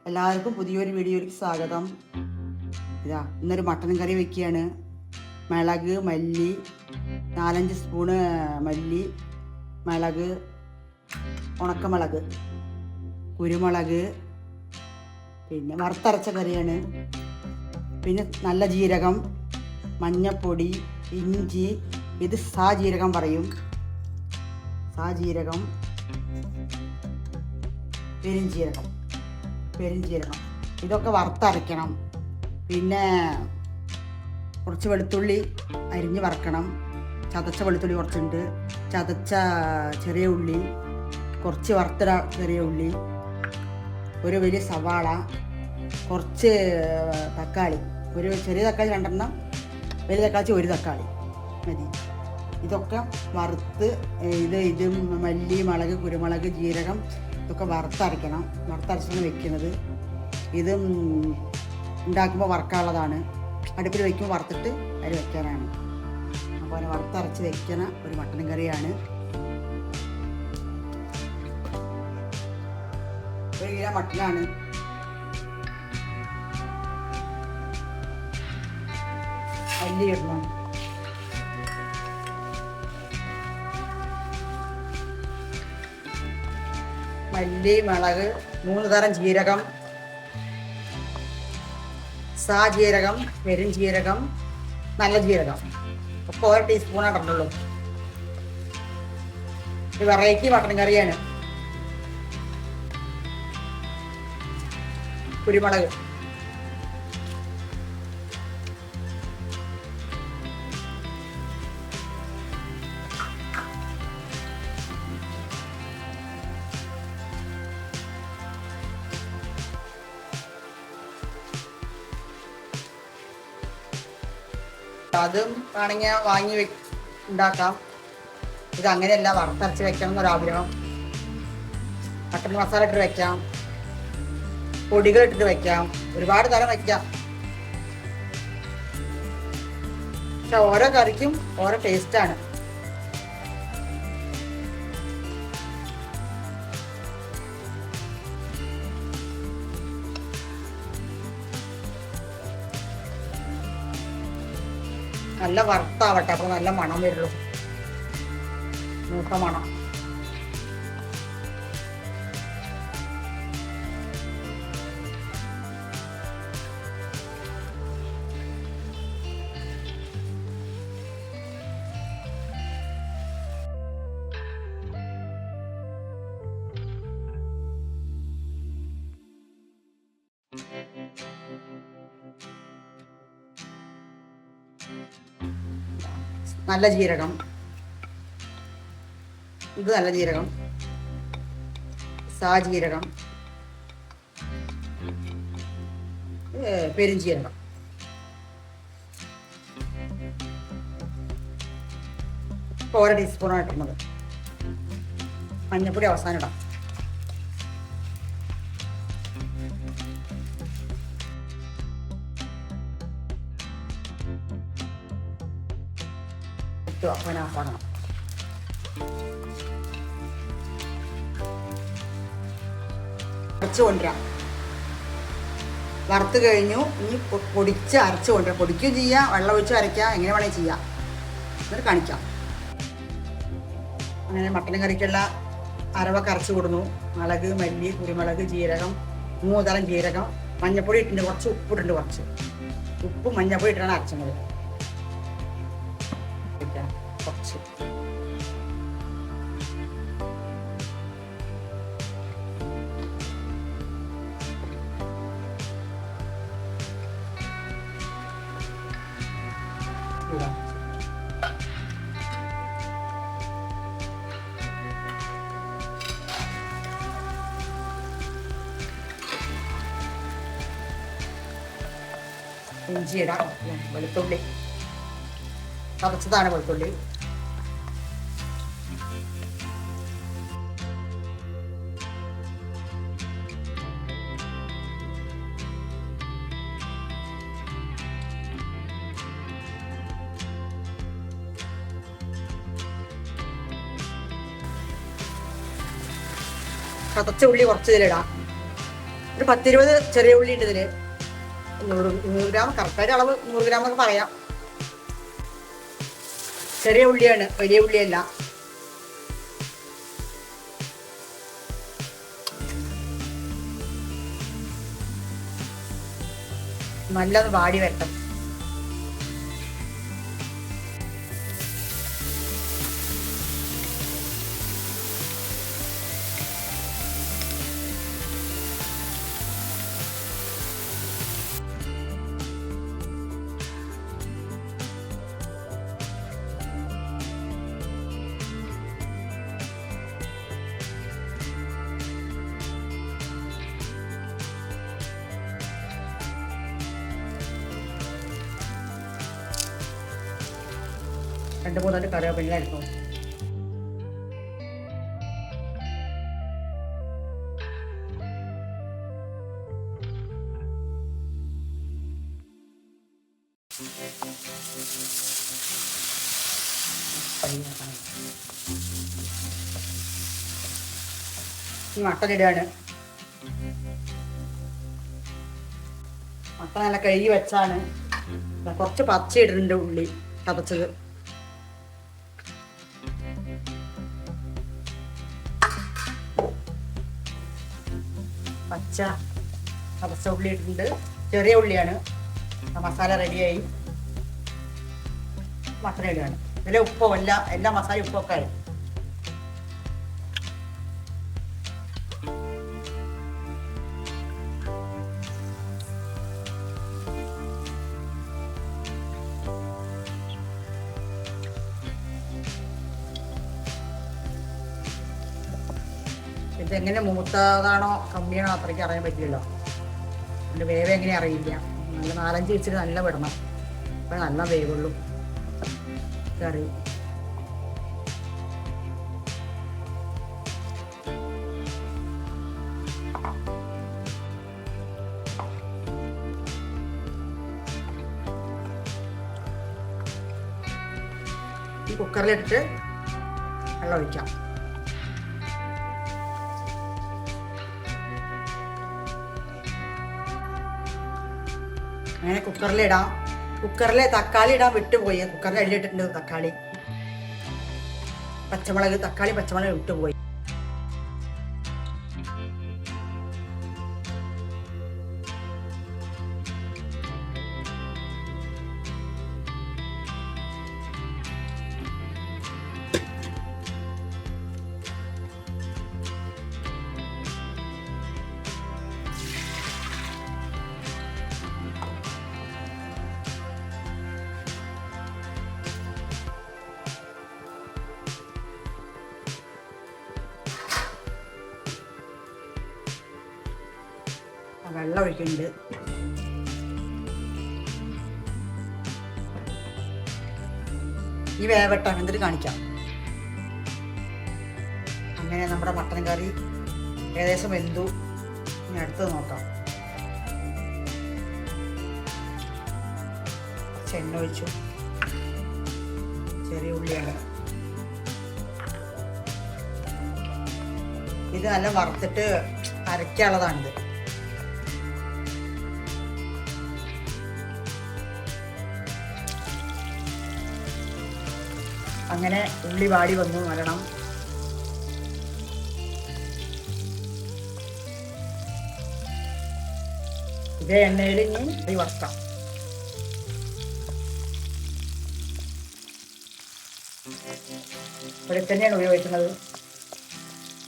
എല്ലാവർക്കും പുതിയൊരു വീഡിയോയിലേക്ക് സ്വാഗതം. ഇന്നൊരു മട്ടൻ കറി വെക്കുകയാണ്. മിളക്, മല്ലി, 4-5 സ്പൂണ് മല്ലി, മിളക്, ഉണക്കമുളക്, കുരുമുളക്, പിന്നെ വറുത്തരച്ച കറിയാണ്. പിന്നെ നല്ല ജീരകം, മഞ്ഞപ്പൊടി, ഇഞ്ചി, ഇത് സാജീരകം പറയും, സാജീരകം, പെരിഞ്ചീരകം, ഇതൊക്കെ വറുത്തരയ്ക്കണം. പിന്നെ കുറച്ച് വെളുത്തുള്ളി അരിഞ്ഞ് വറക്കണം. ചതച്ച വെളുത്തുള്ളി കുറച്ചുണ്ട്, ചതച്ച ചെറിയ ഉള്ളി, കുറച്ച് വറുത്ത ചെറിയ ഉള്ളി, ഒരു വലിയ സവാള, കുറച്ച് തക്കാളി, ഒരു ചെറിയ തക്കാളി 2 വലിയ തക്കാളി 1 തക്കാളി മതി. ഇതൊക്കെ വറുത്ത് ഇത് മല്ലി, മുളക്, കുരുമുളക്, ജീരകം ഇതൊക്കെ വറുത്തരയ്ക്കണം. വറുത്തരച്ചാണ് വെക്കുന്നത്. ഇത് ഉണ്ടാക്കുമ്പോൾ വറക്കാനുള്ളതാണ്. അടുപ്പിൽ വയ്ക്കുമ്പോൾ വറുത്തിട്ട് അതിൽ വെക്കാനാണ്. അപ്പോൾ അതിനെ വറുത്തരച്ച് വെക്കുന്ന ഒരു മട്ടൻ കറിയാണ്. 1 കിലോ മട്ടനാണ്. മല്ലി ഇടണം, മല്ലി, മുളക്, 3 തരം ജീരകം, സാജീരകം, പെരുംജീരകം, നല്ല ജീരകം ഒക്കെ 1 ടീസ്പൂണേ ഇടുന്നുള്ളൂ. ഇത് വെറൈറ്റി മട്ടൻ കറിയാണ്. കുരുമുളക്, അതും വേണമെങ്കിൽ വാങ്ങി ഉണ്ടാക്കാം. ഇത് അങ്ങനെയല്ല, വറുത്തരച്ച് വെക്കണം എന്നൊരാഗ്രഹം. മട്ടൻ മസാല ഇട്ട് വെക്കാം, പൊടികൾ ഇട്ടിട്ട് വെക്കാം, ഒരുപാട് തരം വെക്കാം. പക്ഷെ ഓരോ കറിക്കും ഓരോ ടേസ്റ്റാണ്. നല്ല വറുത്താവട്ടെ, അപ്പോൾ നല്ല മണം വരുള്ളൂ, മൂത്ത മണം. നല്ല ജീരകം, ഇത് നല്ല ജീരകം, സാജീരകം, പെരുംജീരകം. ഇപ്പോൾ 1 ടീസ്പൂണാണ് ഇട്ടുന്നത്. മഞ്ഞപ്പൊടി അവസാനം ഇടാം. ഓഫാക്കണം. അരച്ചു കൊണ്ടുവരാം. വറുത്ത് കഴിഞ്ഞു. ഇനി പൊടിച്ച് അരച്ച് കൊണ്ടുവരാം. പൊടിക്കുകയും ചെയ്യാം, വെള്ളം ഒഴിച്ച് അരയ്ക്കാം, എങ്ങനെ വേണമെങ്കിൽ ചെയ്യാം. എന്നിട്ട് കാണിക്കാം. അങ്ങനെ മട്ടൻ കറിക്കുള്ള അരവൊക്കെ അരച്ച് കൊടുന്നു. മുളക്, മല്ലി, കുരുമുളക്, ജീരകം, 3 തരം ജീരകം, മഞ്ഞപ്പൊടി ഇട്ടിട്ടുണ്ട്, കുറച്ച് ഉപ്പിട്ടുണ്ട്, കുറച്ച് ഉപ്പും മഞ്ഞപ്പൊടി ഇട്ടാണ് അരച്ചത്. കുറച്ച് ഇഞ്ചി ഇടാം. വെളുത്തുള്ളി ചതച്ചതാണ്, വെളുത്തുള്ളി. ചതച്ച ഉള്ളി കുറച്ച് ഇതിലിടാം. ഒരു 10-20 ചെറിയ ഉള്ളി ഉണ്ട് ഇതിൽ. 100 ഗ്രാം, കറക്റ്റായിട്ട് അളവ് 100 ഗ്രാം എന്നൊക്കെ പറയാം. ചെറിയ ഉള്ളിയാണ്, വലിയ ഉള്ളിയല്ല. നല്ലത് വാടി വരട്ടെ. രണ്ട് മൂന്നാല് കറിവേപ്പില എടുക്കും. മട്ടൻ ഇടുകയാണ്. മട്ടൻ നല്ല കഴുകി വെച്ചാണ്. കുറച്ച് പച്ച ഇടുന്നുണ്ട്, ഉള്ളി ചതച്ചത്. പച്ച ചതച്ച ഉള്ളി ഇട്ടിട്ടുണ്ട്. ചെറിയ ഉള്ളിയാണ്. മസാല റെഡിയായി. മട്ടൻ ഇടുകയാണ്. ഇതിലെ ഉപ്പോ എല്ലാ മസാല ഉപ്പൊക്കെ ആയി. ഇതെങ്ങനെ മൂത്തതാണോ കമ്മിയാണോ അത്രയ്ക്ക് അറിയാൻ പറ്റില്ലല്ലോ. അതിൻ്റെ വേവ് എങ്ങനെ അറിയില്ല. നല്ല 4-5 ഇച്ചിരി നല്ല വിടണം. അപ്പം നല്ല വേവുള്ളൂ കറി. ഈ കുക്കറിലിട്ടിട്ട് വെള്ളം ഒഴിക്കാം. അങ്ങനെ കുക്കറിലിടാം. കുക്കറിൽ തക്കാളി ഇടാൻ വിട്ടുപോയി. കുക്കറിൽ അടിയിട്ടിട്ടുണ്ട് തക്കാളി, പച്ചമുളക്. തക്കാളി പച്ചമുളക് വിട്ടുപോയി. വെള്ളം ഒഴിക്കുന്നുണ്ട്. ഈ വേവട്ടം എന്നിട്ട് കാണിക്കാം. അങ്ങനെ നമ്മുടെ മട്ടൻ കറി ഏകദേശം വെന്തു. ഇനി അടുത്തത് നോക്കാം. എണ്ണ ഒഴിച്ചു. ചെറിയ ഉള്ളിയാണ്. ഇത് നല്ല വറുത്തിട്ട് അരയ്ക്കാനുള്ളതാണിത്. അങ്ങനെ ഉള്ളി വാടി വന്നു നല്ലോണം. ഇതേ എണ്ണയിൽ ഇനി ഈ വറുക്കാം. വെളിച്ചെണ്ണയാണ് ഉപയോഗിക്കുന്നത്.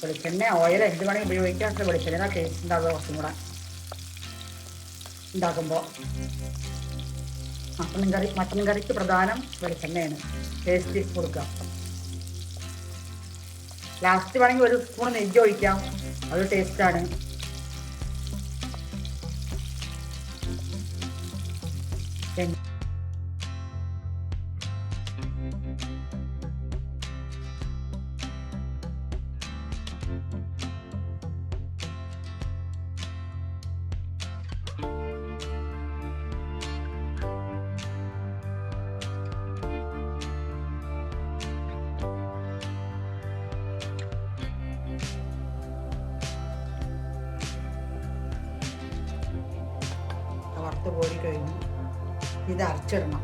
വെളിച്ചെണ്ണ ഓയിൽ എന്ത് വേണമെങ്കിൽ ഉപയോഗിക്കാം. പക്ഷേ വെളിച്ചെണ്ണ ടേസ്റ്റ് ഉണ്ടാവുക കുറച്ചും കൂടെ ഉണ്ടാക്കുമ്പോൾ. മട്ടൻ കറിക്ക് പ്രധാനം വെളിച്ചെണ്ണയാണ്. ടേസ്റ്റ് കൊടുക്കുക. ലാസ്റ്റ് വേണമെങ്കിൽ ഒരു സ്പൂൺ നെയ്യ് ഒഴിക്കാം. അത് ടേസ്റ്റാണ്. വറുത്ത് കോരി കഴിഞ്ഞു. ഇത് അരച്ചിടണം.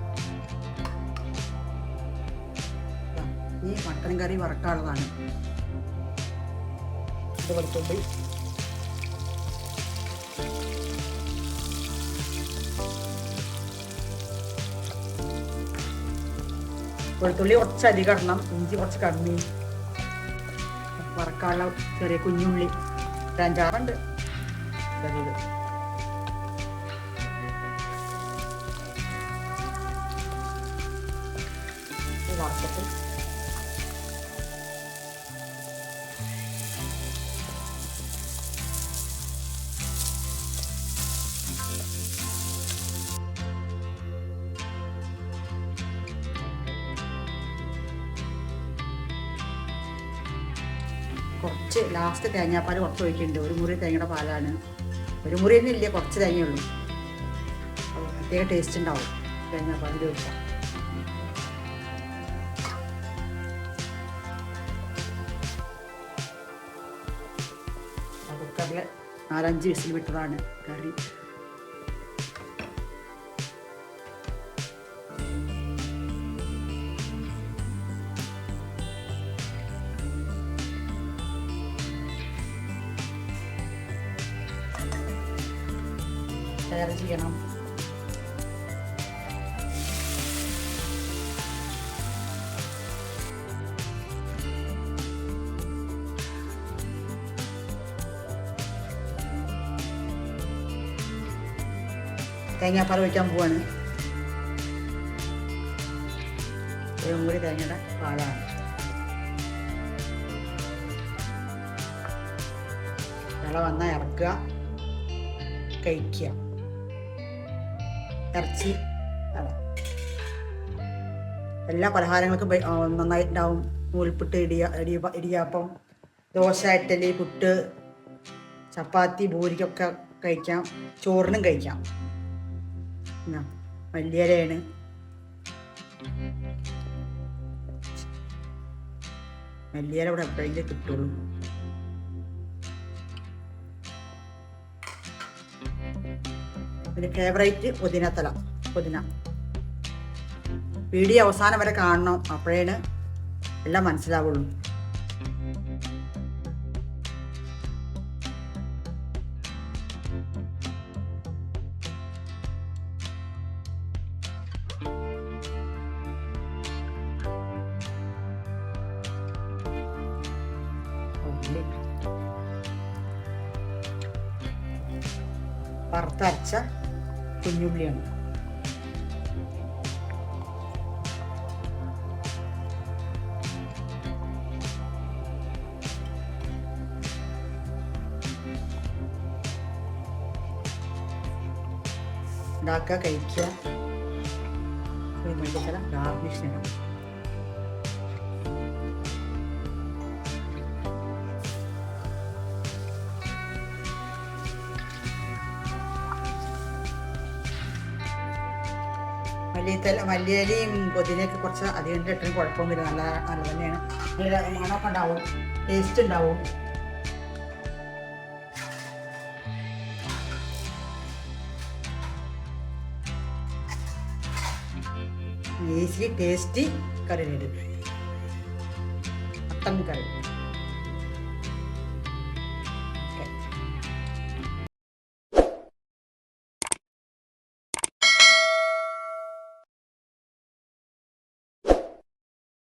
ഈ മട്ടൻ കറി വറക്കാനുള്ളതാണ്. ഇത് വെളുത്തുള്ളി, വെളുത്തുള്ളി കുറച്ച് അധികം ഇടണം, ഇഞ്ചി കുറച്ച് കമ്മി, വറക്കാനുള്ള ചെറിയ കുഞ്ഞുള്ളി 5-6 ചെറിയത്. വറുത്തിട്ട് കുറച്ച് ലാസ്റ്റ് തേങ്ങാപ്പാൽ കുറച്ച് ഒഴിക്കുന്നുണ്ട്. 1 മുറി തേങ്ങയുടെ പാലാണ്. 1 മുറി തന്നെ ഇല്ല, കുറച്ച് തേങ്ങയുള്ളൂ. അപ്പോൾ പ്രത്യേക ടേസ്റ്റ് ഉണ്ടാവും തേങ്ങാപ്പാലിൽ ഒഴിച്ചാൽ. കുക്കറിൽ 4-5 വിസിൽ വിട്ടതാണ് കറി. ഷെയർ ചെയ്യണം. തേങ്ങാപ്പാൽ ഒഴിക്കാൻ പോവാണ്. 1 മുറി തേങ്ങയുടെ പാലാണ്. ഇള വന്നാൽ ഇറക്കുക, കഴിക്കുക. ഇറച്ചി എല്ലാ പലഹാരങ്ങൾക്കും നന്നായിട്ടുണ്ടാവും. നൂൽപുട്ട്, ഇടിയാപ്പം, ദോശ, ഇഡ്ഡലി, പുട്ട്, ചപ്പാത്തി, പൂരിക്കൊക്കെ കഴിക്കാം. ചോറിനും കഴിക്കാം. മല്ലിയിലയാണ്. മല്ലിയില ഇവിടെ എപ്പോഴെങ്കിലും കിട്ടുള്ളൂ. പിന്നെ ഫേവറേറ്റ് പുതിന. വീഡിയോ അവസാനം വരെ കാണണം, അപ്പോഴേണ് എല്ലാം മനസ്സിലാവുള്ളൂ. വറുത്തരച്ച കുഞ്ഞുള്ളിയാണ്. ഉണ്ടാക്കുക, കഴിക്കുക. ഗാർണിഷിന് മല്ലിയിലയും പുതിനയൊക്കെ കുറച്ച് അധികം ഇട്ടിട്ടും കുഴപ്പമൊന്നുമില്ല. നല്ല തന്നെയാണ്. മണമൊക്കെ ഉണ്ടാവും, ടേസ്റ്റ് ഉണ്ടാവും. Easy tasty curry ready. Mutton കറി.